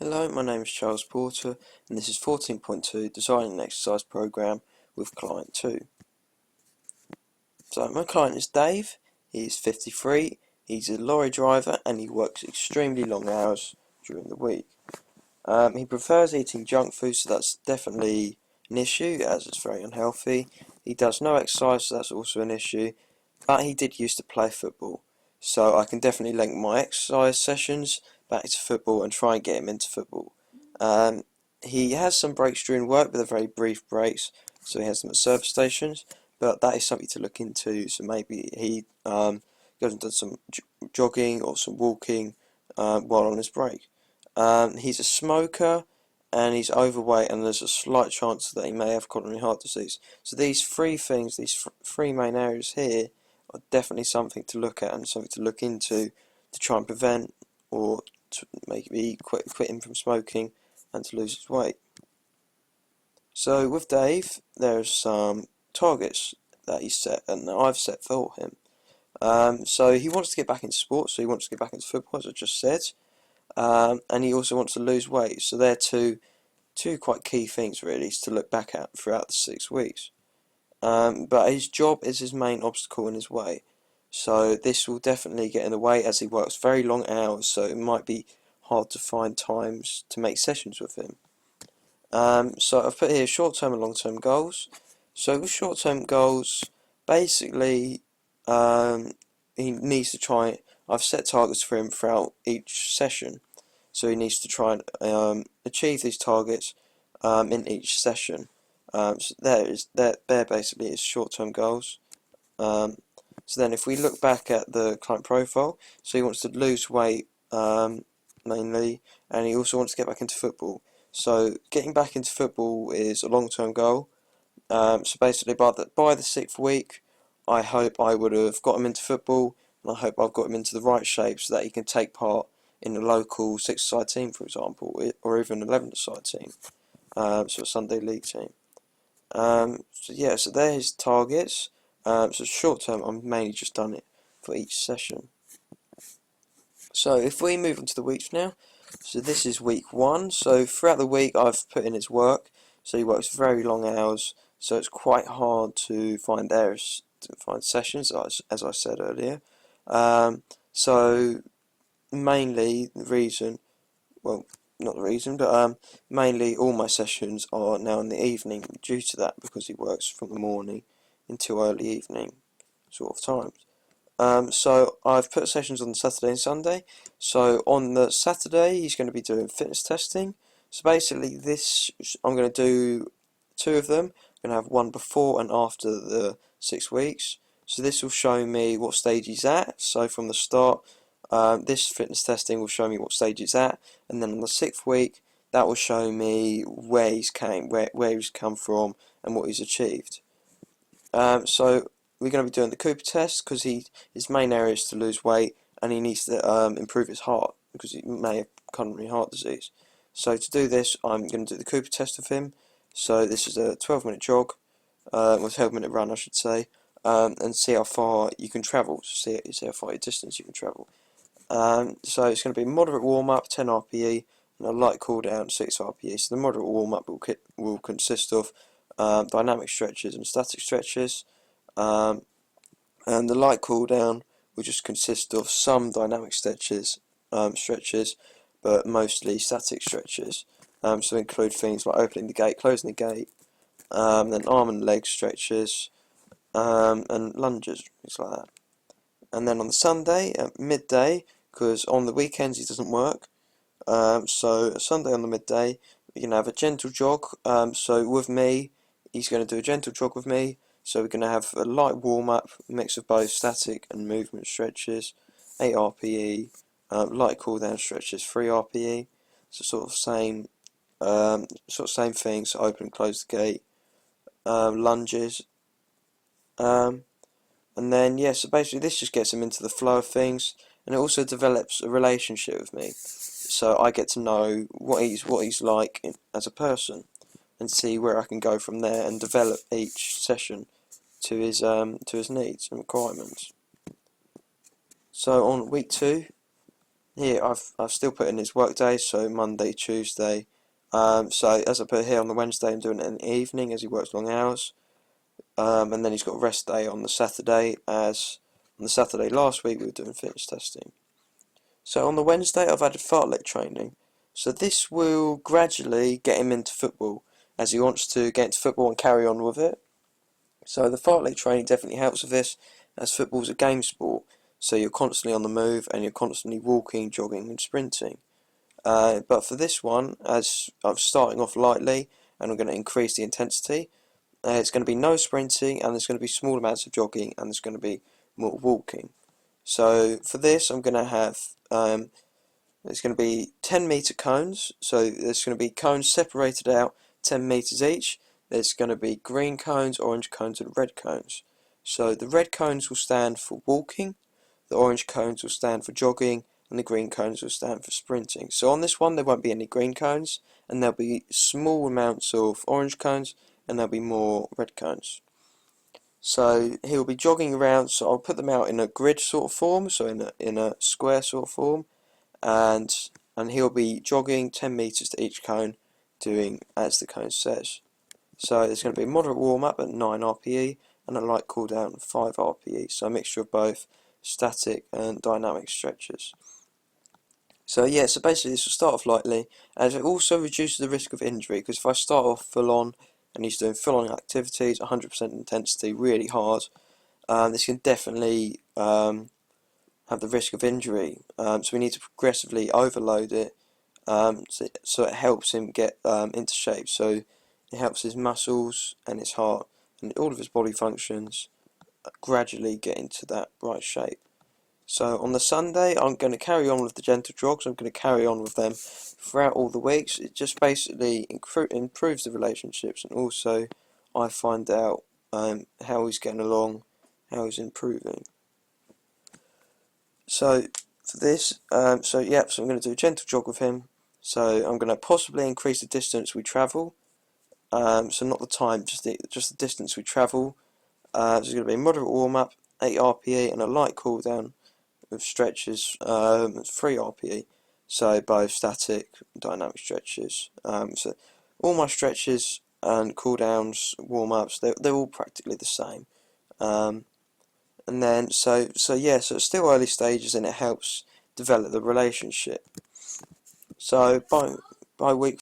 Hello, my name is Charles Porter and this is 14.2 Designing an Exercise Program with Client 2. So my client is Dave, he's 53, he's a lorry driver and he works extremely long hours during the week. He prefers eating junk food, so that's definitely an issue as it's very unhealthy. He does no exercise, so that's also an issue, but he did used to play football. So I can definitely link my exercise sessions back to football and try and get him into football. He has some breaks during work, but they're very brief breaks, so he has them at service stations, but that is something to look into. So maybe he goes and does some jogging or some walking while on his break. He's a smoker and he's overweight, and there's a slight chance that he may have coronary heart disease. So these three things, these three main areas here, are definitely something to look at and something to look into to try and prevent or to maybe quit him from smoking and to lose his weight. So with Dave, there's some targets that he's set and that I've set for him. So he wants to get back into sports, so he wants to get back into football, as I just said, and he also wants to lose weight. So they're two quite key things really to look back at throughout the 6 weeks. But his job is his main obstacle in his way, so this will definitely get in the way as he works very long hours, so it might be hard to find times to make sessions with him. So I've put here short-term and long-term goals. So with short-term goals, basically he needs to try, I've set targets for him throughout each session, so he needs to try and achieve these targets in each session. So there basically is short-term goals. So then if we look back at the client profile, so he wants to lose weight mainly, and he also wants to get back into football. So getting back into football is a long-term goal. So basically by the 6th week, I hope I would have got him into football, and I hope I've got him into the right shape so that he can take part in a local 6-a-side team, for example, or even an 11-a-side team, so a Sunday league team. So yeah, so they're his targets. So short term, I'm mainly just done it for each session. So if we move on to the weeks now, so this is week 1. So throughout the week, I've put in his work. So he works very long hours. So it's quite hard to find areas, to find sessions, as I said earlier. So mainly the reason, well, not the reason, but mainly all my sessions are now in the evening due to that, because he works from the morning until early evening sort of times. So I've put sessions on Saturday and Sunday. So on the Saturday he's going to be doing fitness testing. So basically I'm going to do 2 of them. I'm going to have one before and after the 6 weeks. So this will show me what stage he's at. So from the start, this fitness testing will show me what stage he's at, and then on the 6th week, that will show me where he's come from and what he's achieved. So we're going to be doing the Cooper test because his main area is to lose weight, and he needs to improve his heart because he may have coronary heart disease. So to do this, I'm going to do the Cooper test with him. So this is a 12-minute jog, or 12-minute run, I should say, and see how far you can travel. See how far distance you can travel. So it's going to be moderate warm-up, 10 RPE, and a light cool-down, 6 RPE. So the moderate warm-up will consist of dynamic stretches and static stretches, and the light cool-down will just consist of some dynamic stretches, but mostly static stretches. So include things like opening the gate, closing the gate, then arm and leg stretches, and lunges, things like that. And then on the Sunday at midday, because on the weekends he doesn't work, so Sunday on the midday we're going to have a gentle jog. So with me, he's going to do a gentle jog with me. So we're going to have a light warm-up, mix of both static and movement stretches, 8 RPE, light cool-down stretches, 3 RPE. So sort of same thing. So open and close the gate, lunges. And then, yeah, so basically this just gets him into the flow of things, and it also develops a relationship with me. So I get to know what he's like as a person, and see where I can go from there and develop each session to his needs and requirements. So on week 2, here I've still put in his work days, so Monday, Tuesday. So as I put here on the Wednesday, I'm doing it in the evening as he works long hours. And then he's got a rest day on the Saturday, as on the Saturday last week we were doing fitness testing. So on the Wednesday I've added fartlek training. So this will gradually get him into football, as he wants to get into football and carry on with it. So the fartlek training definitely helps with this, as football's a game sport, so you're constantly on the move and you're constantly walking, jogging and sprinting. But for this one, as I'm starting off lightly and I'm going to increase the intensity, it's going to be no sprinting and there's going to be small amounts of jogging and there's going to be more walking. So for this I'm going to have there's going to be 10-metre cones, so there's going to be cones separated out 10 metres each. There's going to be green cones, orange cones and red cones. So the red cones will stand for walking, the orange cones will stand for jogging, and the green cones will stand for sprinting. So on this one there won't be any green cones, and there'll be small amounts of orange cones, and there'll be more red cones. So he'll be jogging around, so I'll put them out in a grid sort of form, so in a square sort of form, and he'll be jogging 10 metres to each cone, doing as the cone says. So there's going to be a moderate warm up at 9 RPE and a light cool down at 5 RPE, so a mixture of both static and dynamic stretches. So yeah, so basically this will start off lightly, and it also reduces the risk of injury, because if I start off full on and he's doing full on activities, 100% intensity, really hard, this can definitely have the risk of injury. So we need to progressively overload it, so it helps him get into shape. So it helps his muscles and his heart and all of his body functions gradually get into that right shape. So on the Sunday I'm going to carry on with the gentle jogs. I'm going to carry on with them throughout all the weeks. It just basically improves the relationships, and also I find out how he's getting along, how he's improving. So for this, so I'm going to do a gentle jog with him. So I'm going to possibly increase the distance we travel. So not the time, just the distance we travel. So it's going to be a moderate warm up, 8 RPE, and a light cool down with stretches, 3 RPE. So both static and dynamic stretches. So all my stretches and cool downs, warm ups, they're all practically the same. And then so it's still early stages, and it helps develop the relationship. So by week